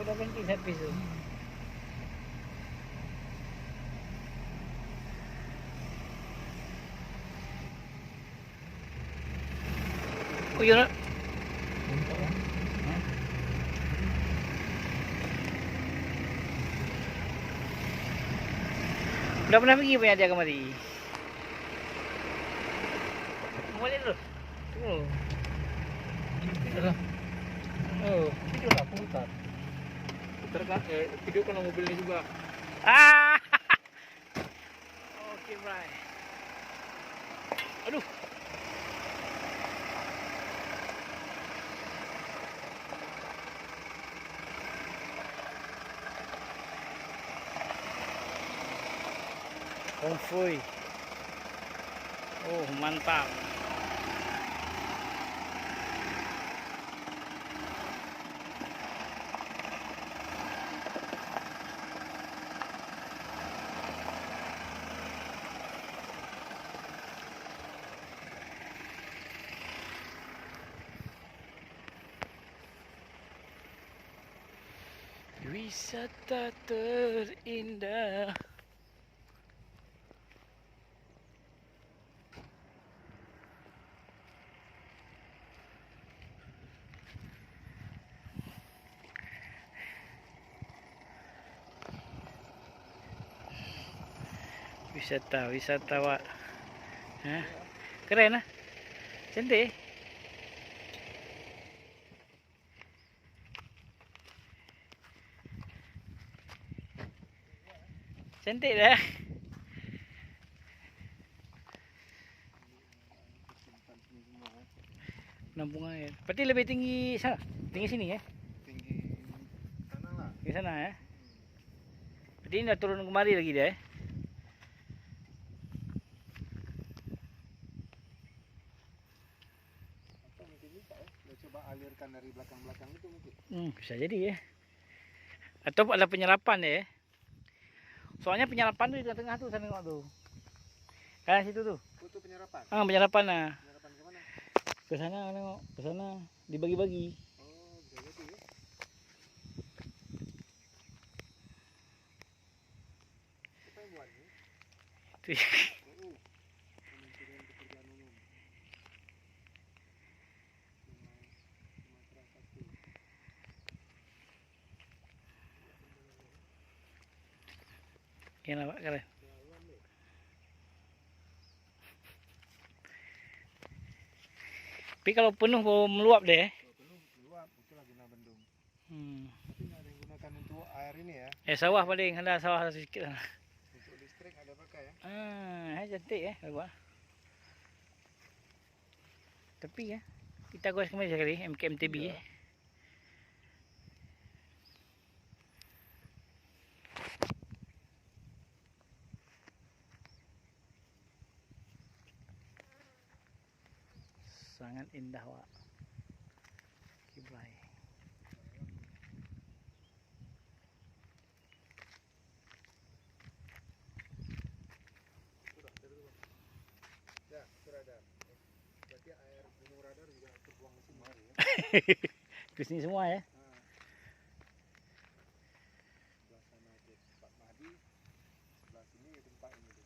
kau berhenti habis tu. Oh ya nak. Dah pernah pergi punya dia kemari. Balik dulu. Tunggu. Oh, video lah putar. Putar kan? Video kalau mobil ini juga. Ah. Okey, bye. Aduh. Konvoy. Oh, mantap. Wisata terindah. Wisata wak. Ha? Keren lah. Cantik. Cantik dah. Nampung air. Berarti lebih tinggi sana. Tinggi sini ya? Tinggi tanah lah. Di sana ya. Berarti ini dah turun kemari lagi dia Atau mungkin bisa ya. Dia coba alirkan dari belakang-belakang itu mungkin. Bisa jadi ya. Atau ada penyerapan ya. Soalnya penyerapan tuh di tengah tuh sana tengok tuh. Kanan situ tuh. Itu penyerapan. Penyerapan nah. Penyerapan ke mana? Ke sana tengok, ke sana dibagi-bagi. Oh, bisa jadi ya. Siapa yang buat ini? Tuh. Kementerian Pekerjaan Umum. Sumatera 1. Keren Pak, keren. Tapi kalau penuh baru meluap deh. Kalau penuh meluap, itulah guna bendung. Tapi nggak ada yang gunakan untuk air ini ya. Sawah paling ada sawah sedikit lah. Untuk listrik ada pakai ya. Cantik ya buat. Tepi ya. Kita gos kemari sekali MKMTB ya. Sangat indah wak. Kiblai. Ya, sudah ada. Berarti air gunung radar juga terbuang ke sini ya. Ke sini semua ya. Sebelah sana itu Pak Mahdi, sebelah sini tempat ini.